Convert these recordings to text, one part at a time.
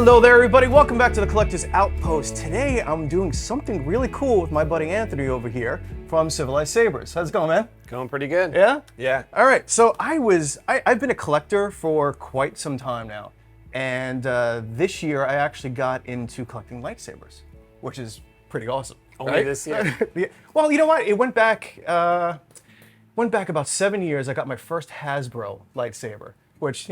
Hello there, everybody. Welcome back to the Collector's Outpost. Today, I'm doing something really cool with my buddy Anthony over here from Civilized Sabers. How's it going, man? Going pretty good. Yeah? Yeah. All right. So I've been a collector for quite some time now, and this year I actually got into collecting lightsabers, which is pretty awesome. Only right? this year? Yeah. Well, you know what? It went back about 7 years. I got my first Hasbro lightsaber, which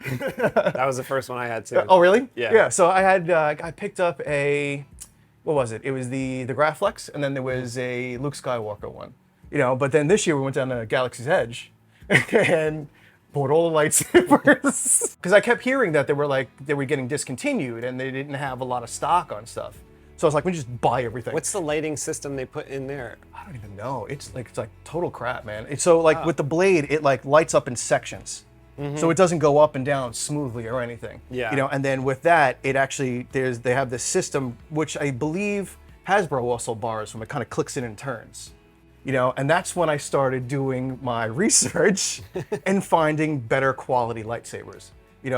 That was the first one I had too. Oh, really? Yeah. Yeah. So I picked up what was it? It was the Graflex, and then there was a Luke Skywalker one. But then this year we went down to Galaxy's Edge and bought all the lightsabers because I kept hearing that they were getting discontinued and they didn't have a lot of stock on stuff. So I was like, we just buy everything. What's the lighting system they put in there? I don't even know. It's like total crap, man. With the blade, it lights up in sections. So it doesn't go up and down smoothly or anything. Yeah. And then with that, it actually they have this system which I believe Hasbro also borrows from. It kind of clicks in and turns. And that's when I started doing my research and finding better quality lightsabers.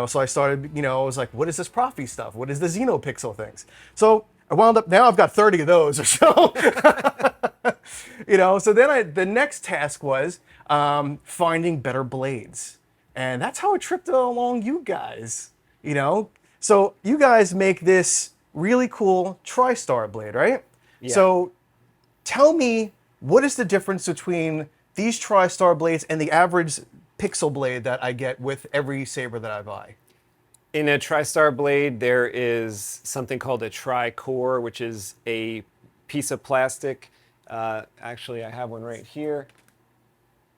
So I started, I was like, what is this Profi stuff? What is the Xenopixel things? So I wound up, now I've got 30 of those or so. So then the next task was finding better blades. And that's how it tripped along you guys, So you guys make this really cool TriStar blade, right? Yeah. So tell me, what is the difference between these TriStar blades and the average pixel blade that I get with every saber that I buy? In a TriStar blade, there is something called a tri-core, which is a piece of plastic. Actually, I have one right here.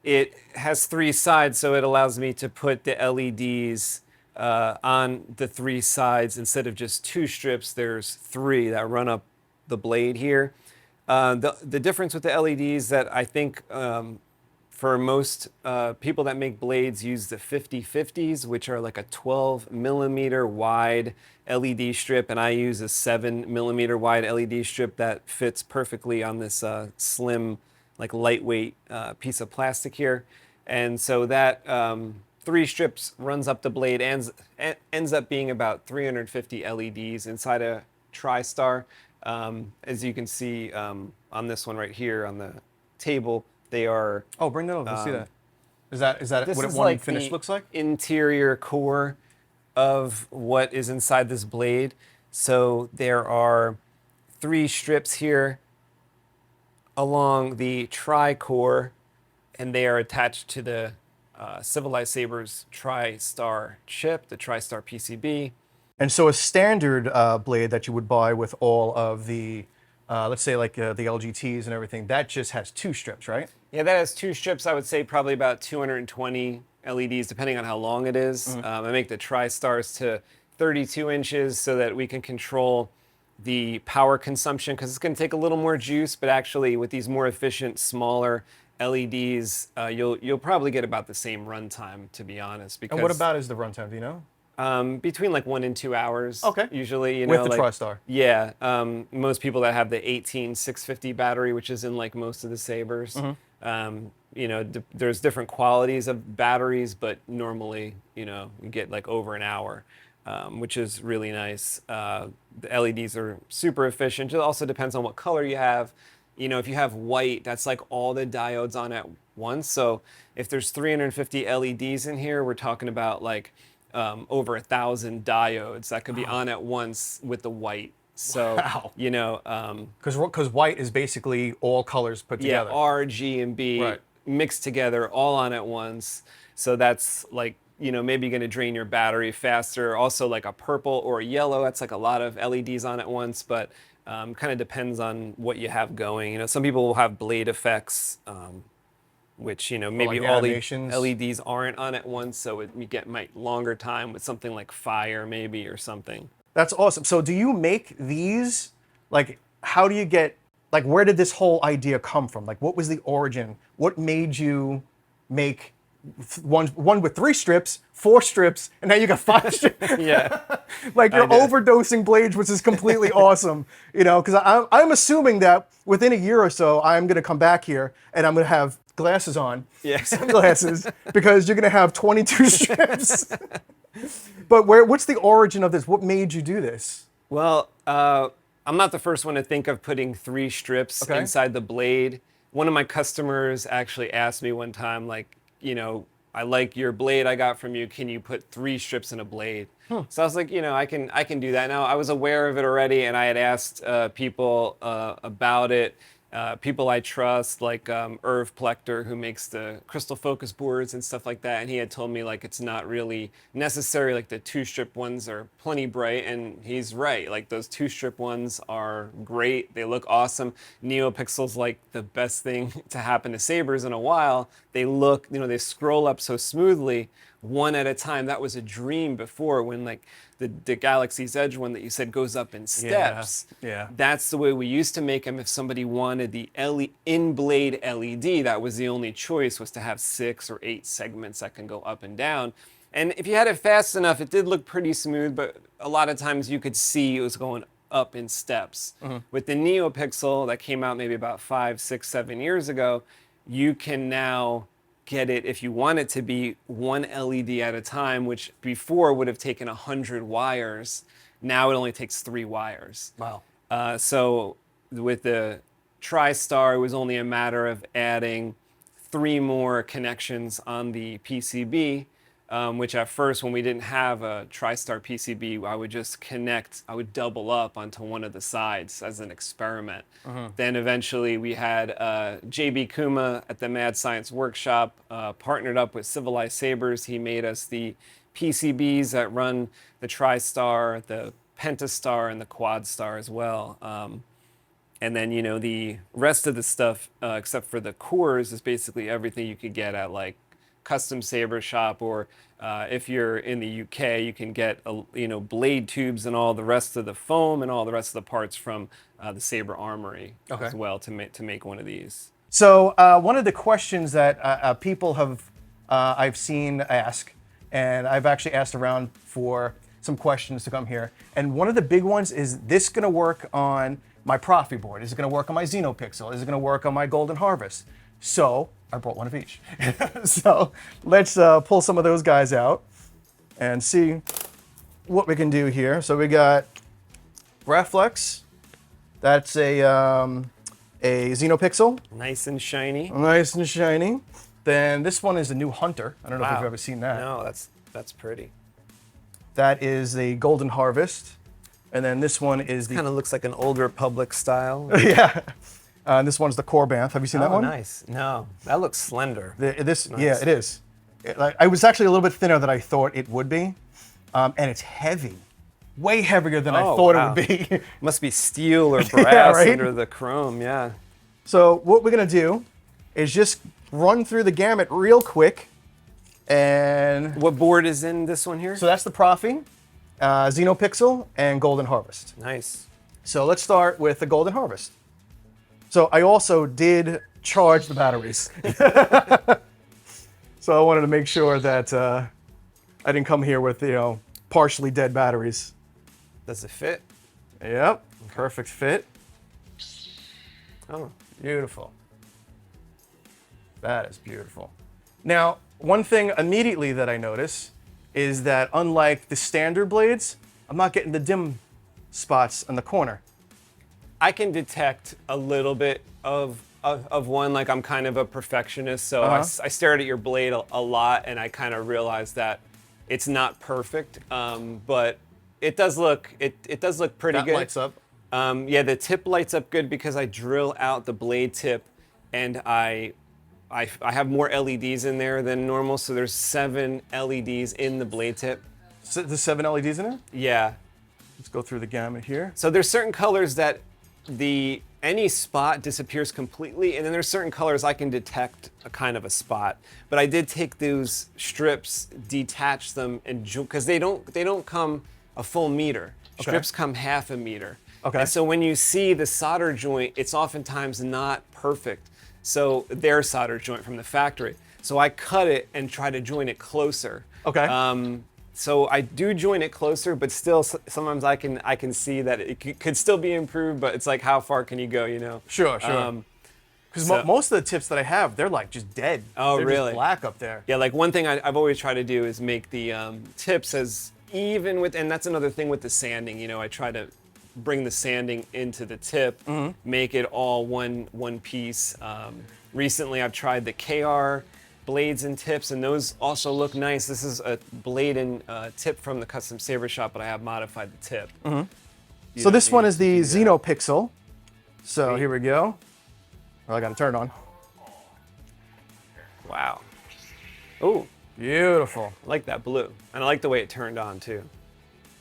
It has 3 sides, so it allows me to put the LEDs on the 3 sides. Instead of just 2 strips, there's 3 that run up the blade here. The difference with the LEDs that I think for most people that make blades use the 50/50s, which are like a 12 millimeter wide LED strip, and I use a 7 millimeter wide LED strip that fits perfectly on this slim, lightweight piece of plastic here. And so that 3 strips runs up the blade, ends up being about 350 LEDs inside a TriStar. As you can see on this one right here on the table, they are... Oh, bring that over. Let's see that. Is that what one finish looks like? Interior core of what is inside this blade. So there are 3 strips here along the tri-core, and they are attached to the Civilized Sabers TriStar chip, the TriStar PCB. And so a standard blade that you would buy with all of the, let's say the LGTs and everything, that just has 2 strips, right? Yeah, that has 2 strips. I would say probably about 220 LEDs, depending on how long it is. I make the TriStars to 32 inches so that we can control the power consumption, because it's going to take a little more juice, but actually with these more efficient, smaller LEDs, you'll probably get about the same runtime, to be honest. Because, and what about is the runtime, do you know? Between 1 and 2 hours. Okay. Usually, with the TriStar. Yeah. Most people that have the 18650 battery, which is in most of the Sabers, there's different qualities of batteries, but normally, you get over an hour. Which is really nice. The LEDs are super efficient. It also depends on what color you have. If you have white, that's all the diodes on at once. So if there's 350 LEDs in here, we're talking about over 1,000 diodes that could be on at once with the white. So, wow. Because white is basically all colors put together. Yeah, R, G, and B mixed together, all on at once. So that's maybe going to drain your battery faster. Also a purple or a yellow, that's a lot of LEDs on at once, but kind of depends on what you have going. Some people will have blade effects, which, maybe all the LEDs aren't on at once, so you get longer time with something like fire maybe or something. That's awesome. So do you make these, how do you get, where did this whole idea come from? What was the origin? What made you make one with 3 strips, 4 strips, and now you got 5 strips? Yeah. You're overdosing blades, which is completely awesome. Because I'm assuming that within a year or so, I'm going to come back here and I'm going to have glasses on, yeah, sunglasses, because you're going to have 22 strips. But what's the origin of this? What made you do this? Well, I'm not the first one to think of putting 3 strips Okay. inside the blade. One of my customers actually asked me one time, like, I like your blade I got from you. Can you put 3 strips in a blade? So I was like, I can do that. Now I was aware of it already, and I had asked people about it. People I trust, like Irv Plechter, who makes the crystal focus boards and stuff like that, and he had told me like it's not really necessary. Like the 2-strip ones are plenty bright, and he's right. Like those 2-strip ones are great. They look awesome. NeoPixel's like the best thing to happen to sabers in a while. They look, they scroll up so smoothly, one at a time. That was a dream before, when like the Galaxy's Edge one that you said goes up in steps. Yeah. That's the way we used to make them. If somebody wanted the in-blade LED, that was the only choice, was to have 6 or 8 segments that can go up and down. And if you had it fast enough, it did look pretty smooth, but a lot of times you could see it was going up in steps. With the NeoPixel that came out maybe about 5, 6, 7 years ago, you can now get it, if you want it to be, 1 LED at a time, which before would have taken 100 wires. Now it only takes 3 wires. Wow. So with the TriStar, it was only a matter of adding 3 more connections on the PCB, which at first, when we didn't have a TriStar PCB, I would double up onto one of the sides as an experiment. Then eventually we had JB Kuma at the Mad Science Workshop, partnered up with Civilized Sabers. He made us the PCBs that run the TriStar, the Pentastar, and the QuadStar as well. And then, the rest of the stuff, except for the cores, is basically everything you could get at like custom saber shop, or if you're in the UK, you can get blade tubes and all the rest of the foam and all the rest of the parts from the Saber Armory as well to make one of these. So one of the questions that people have I've seen ask, and I've actually asked around for some questions to come here, and one of the big ones is this going to work on my Profi board? Is it going to work on my Xenopixel? Is it going to work on my Golden Harvest? So I brought one of each. So let's pull some of those guys out and see what we can do here. So we got Reflex. That's a Xenopixel. Nice and shiny. Nice and shiny. Then this one is a new Hunter. I don't know if you've ever seen that. No, that's pretty. That is a Golden Harvest. And then this one is the... Kind of looks like an Old Republic style. Yeah. This one's the Corbanth. Have you seen that one? Oh, nice. No, that looks slender. Nice. Yeah, it is. I was actually a little bit thinner than I thought it would be. And it's heavy. Way heavier than I thought it would be. Must be steel or brass Yeah, right? under the chrome, yeah. So what we're going to do is just run through the gamut real quick. And what board is in this one here? So that's the Profi, Xenopixel, and Golden Harvest. Nice. So let's start with the Golden Harvest. So I also did charge the batteries. So I wanted to make sure that I didn't come here with, partially dead batteries. Does it fit? Yep, perfect fit. Oh, beautiful. That is beautiful. Now, one thing immediately that I notice is that unlike the standard blades, I'm not getting the dim spots in the corner. I can detect a little bit of one. Like, I'm kind of a perfectionist, so I stared at your blade a lot, and I kind of realized that it's not perfect, but it does look pretty good. That lights up. Yeah, the tip lights up good because I drill out the blade tip, and I have more LEDs in there than normal, so there's 7 LEDs in the blade tip. So there's 7 LEDs in there? Yeah. Let's go through the gamut here. So there's certain colors that any spot disappears completely, and then there's certain colors I can detect a kind of a spot. But I did take those strips, detach them, and because they don't come a full meter. Okay. Strips come half a meter. Okay. And so when you see the solder joint, it's oftentimes not perfect. So their solder joint from the factory. So I cut it and try to join it closer. Okay. So I do join it closer, but still sometimes I can see that it could still be improved, but it's like, how far can you go, Sure. Because most of the tips that I have, they're like just dead. Oh, they're really? Just black up there. Yeah, like one thing I've always tried to do is make the tips as even with, and that's another thing with the sanding. You know, I try to bring the sanding into the tip, make it all one piece. Recently, I've tried the KR blades and tips, and those also look nice. This is a blade and tip from the custom saber shop, but I have modified the tip. So this one is the Xenopixel. So here we go. Oh, I got to turn it on. Wow. Oh, Beautiful. I like that blue, and I like the way it turned on too.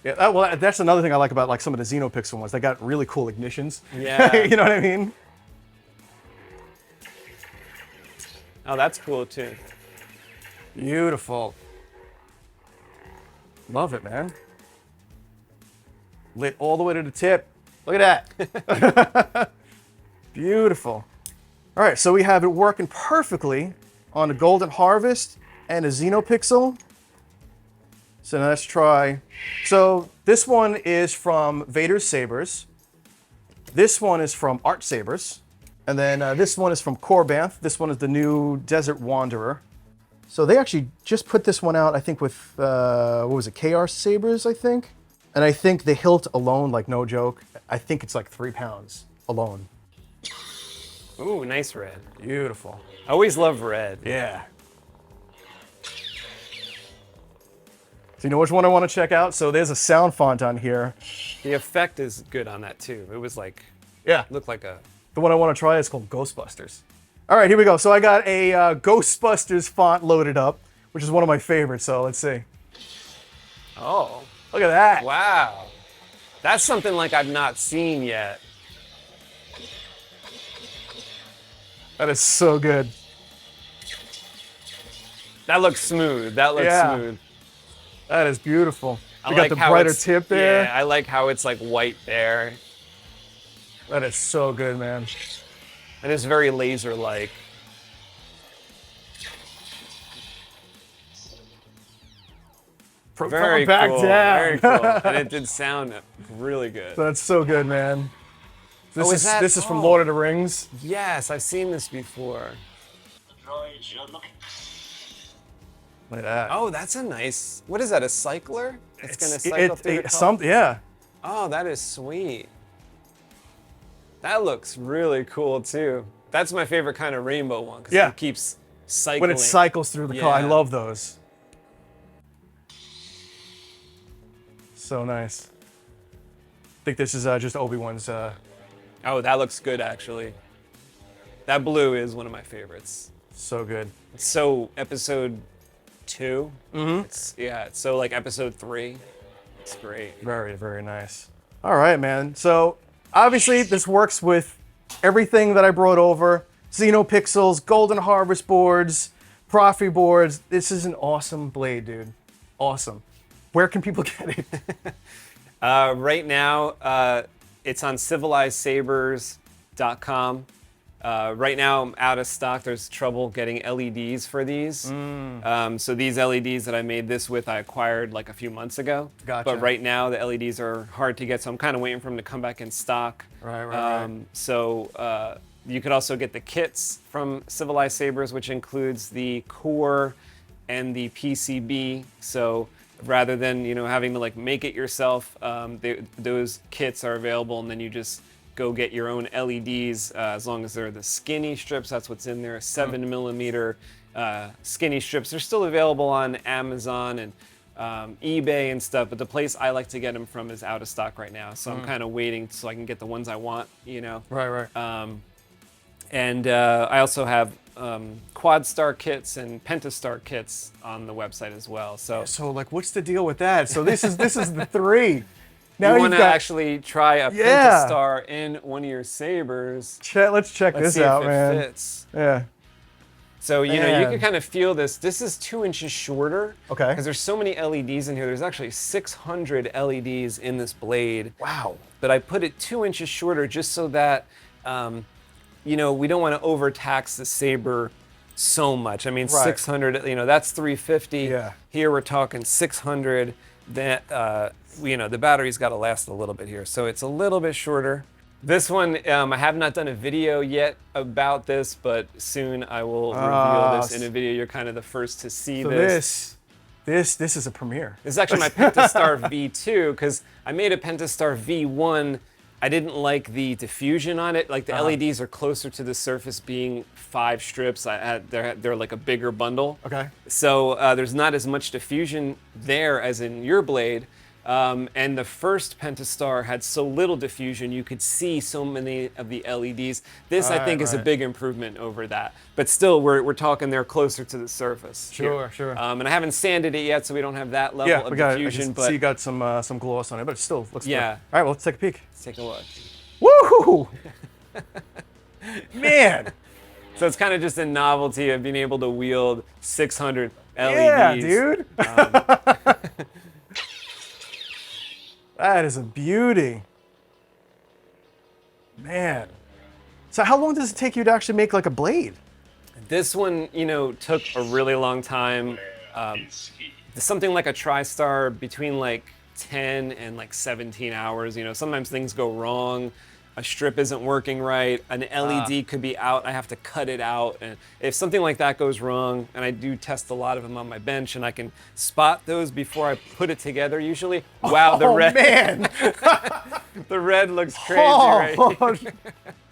Yeah, well, that's another thing I like about like some of the Xenopixel ones. They got really cool ignitions. Yeah. You know what I mean? Oh, that's cool too. Beautiful. Love it, man. Lit all the way to the tip. Look at that. Beautiful. All right, so we have it working perfectly on the Golden Harvest and a Xenopixel. So now let's try. So this one is from Vader's Sabers. This one is from Art Sabers. And then this one is from Corbanth. This one is the new Desert Wanderer. So they actually just put this one out, I think, with, what was it, KR Sabers, I think? And I think the hilt alone, like no joke, I think it's like 3 pounds alone. Ooh, nice red. Beautiful. I always love red. Yeah. So you know which one I want to check out? So there's a sound font on here. The effect is good on that too. It was like, Yeah. looked like a... The one I want to try is called Ghostbusters. All right, here we go. So I got a Ghostbusters font loaded up, which is one of my favorites. So let's see. Oh, Look at that. wow. That's something like I've not seen yet. That is so good. That looks smooth. That looks Yeah. smooth. That is beautiful. I We got like the how brighter it's- tip there. Yeah, I like how it's like white there. That is so good, man. And it's very laser-like. Very back cool. down. Very cool. And it did sound really good. That's so good, man. This Oh, is is that- from oh. Lord of the Rings. Yes, I've seen this before. Droids, you're looking. Look at that. Oh, that's a nice... What is that, a cycler? It's going to cycle through the color? something. Yeah. Oh, that is sweet. That looks really cool too. That's my favorite kind of rainbow one because Yeah. it keeps cycling. When it cycles through the car, I Yeah. love those. So nice. I think this is just Obi-Wan's. Oh, that looks good actually. That blue is one of my favorites. So good. It's so episode 2. It's so like episode 3. It's great. Very, very nice. All right, man. So obviously this works with everything that I brought over. Xenopixels, Golden Harvest boards, Profi boards. This is an awesome blade, dude. Awesome. Where can people get it? Right now, it's on civilizedSabers.com. Right now, I'm out of stock. There's trouble getting LEDs for these. So these LEDs that I made this with, I acquired like a few months ago. Gotcha. But right now, the LEDs are hard to get, so I'm kind of waiting for them to come back in stock. Right. So you could also get the kits from Civilized Sabers, which includes the core and the PCB. So rather than having to like make it yourself, those kits are available, and then you just go get your own LEDs as long as they're the skinny strips. That's what's in there, 7mm skinny strips. They're still available on Amazon and eBay and stuff, but the place I like to get them from is out of stock right now. So I'm kind of waiting so I can get the ones I want, Right. And I also have quad star kits and pentastar kits on the website as well. So like, what's the deal with that? So this is the 3. Now you want you've to got. actually try a Yeah. pentastar in one of your sabers. Let's check Let's this see out, if it man. fits. Yeah. So, you Man. can kind of feel this. This is 2 inches shorter. Okay. Because there's so many LEDs in here. There's actually 600 LEDs in this blade. Wow. But I put it 2 inches shorter just so that, we don't want to overtax the saber so much. I mean, Right. 600, that's 350. Yeah. Here we're talking 600. That, the battery's got to last a little bit here. So it's a little bit shorter. This one, I have not done a video yet about this, but soon I will reveal this in a video. You're kind of the first to see So this. this is a premiere. This is actually my Pentastar V2, because I made a Pentastar V1. I didn't like the diffusion on it. Like the LEDs are closer to the surface, being 5 strips. They're like a bigger bundle. Okay. So there's not as much diffusion there as in your blade. And the first Pentastar had so little diffusion, you could see so many of the LEDs. This, I think, is a big improvement over that. But still, we're talking they're closer to the surface. Sure, here. sure. And I haven't sanded it yet, so we don't have that level of diffusion. I But see you got some gloss on it, but it still looks good. Yeah. All right, well, let's take a peek. let's take a look. Woohoo! Man. So it's kind of just a novelty of being able to wield 600 LEDs. Yeah, dude. That is a beauty. Man. So how long does it take you to actually make like a blade? This one, took a really long time. Something like a TriStar between like 10 and like 17 hours. Sometimes things go wrong. A strip isn't working right. An LED could be out. I have to cut it out. And if something like that goes wrong, and I do test a lot of them on my bench, and I can spot those before I put it together usually. Wow, the red. Man. The red looks crazy right here.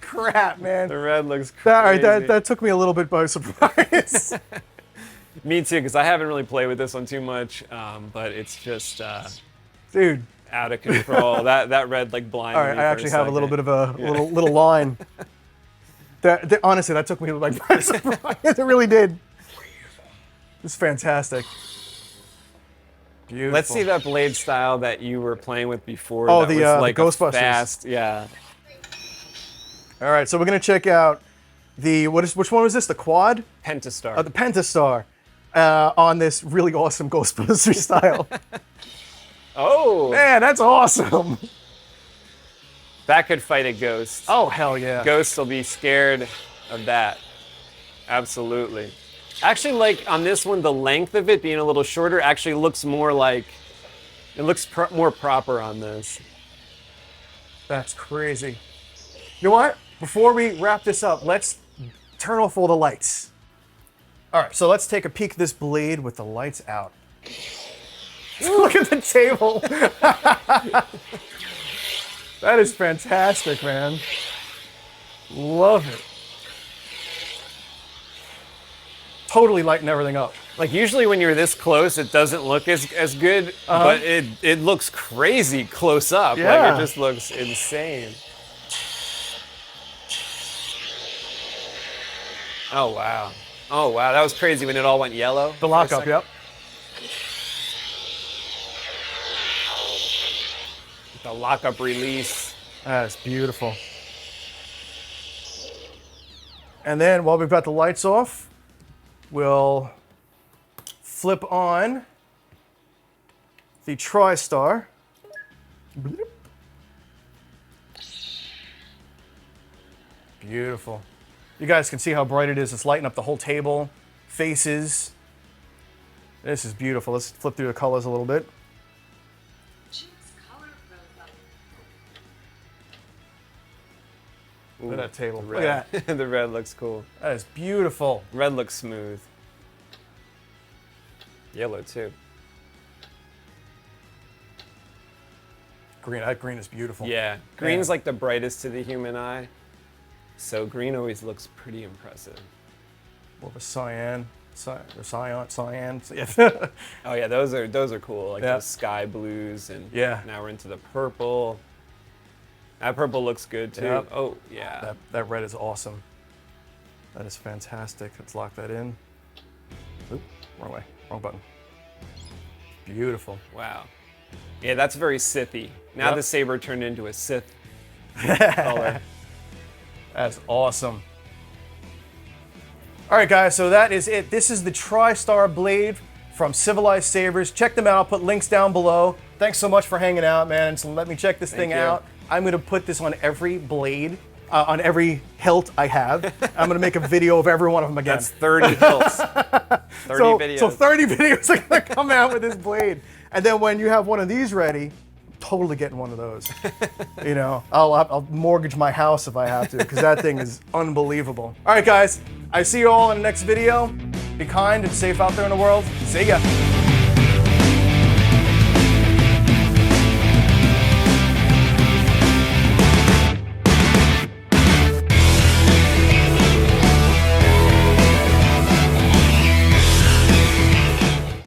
Crap, man. The red looks crazy. All right, that took me a little bit by surprise. Me too, because I haven't really played with this one too much, but it's just Dude. out of control. that red like blinded All right, me I for actually have a little second. bit of a little line. Honestly, that took me like by surprise. It really did. It's fantastic. Beautiful. Let's see that blade style that you were playing with before. Oh, that the, was like the Ghostbusters. a fast, yeah. All right, so we're gonna check out which one was this? The quad? Pentastar. The Pentastar on this really awesome Ghostbusters style. Oh, Man, that's awesome. that could fight a ghost. Oh, hell yeah. Ghosts will be scared of that. Absolutely. Actually, like on this one, the length of it being a little shorter actually looks more like, it looks more proper on this. That's crazy. You know what? Before we wrap this up, let's turn off all the lights. All right, so let's take a peek at this blade with the lights out. Look at the table. That is fantastic, man. Love it. Totally lighten everything up. Like usually when you're this close, it doesn't look as good, but it looks crazy close up. Yeah. Like it just looks insane. Oh wow. Oh wow, that was crazy when it all went yellow. The lockup, yep. The lockup release. That's beautiful. And then while we've got the lights off, we'll flip on the TriStar. Bloop. Beautiful. You guys can see how bright it is. It's lighting up the whole table, faces. This is beautiful. Let's flip through the colors a little bit. Look at that table. Look at that. The red looks cool. That is beautiful. Red looks smooth. Yellow too. Green. That green is beautiful. Yeah, green's Yeah. like the brightest to the human eye. So green always looks pretty impressive. More of a cyan. Cyan. Yeah. Oh yeah, those are cool. Like Yeah. those sky blues, and Yeah. now we're into the purple. That purple looks good too. Yep. Oh yeah. that red is awesome. That is fantastic. Let's lock that in. Oop, wrong way. Wrong button. Beautiful. Wow. Yeah, that's very Sithy. Now Yep. the saber turned into a Sith color. That's awesome. All right, guys, so that is it. This is the TriStar blade from Civilized Sabers. Check them out. I'll put links down below. Thanks so much for hanging out, man. So let me check this thing you. out. I'm going to put this on every blade, on every hilt I have. I'm going to make a video of every one of them again. That's 30 hilts. 30 videos. So 30 videos are going to come out with this blade. And then when you have one of these ready, totally getting one of those. You know, I'll mortgage my house if I have to, because that thing is unbelievable. All right, guys, I see you all in the next video. Be kind and safe out there in the world. See ya.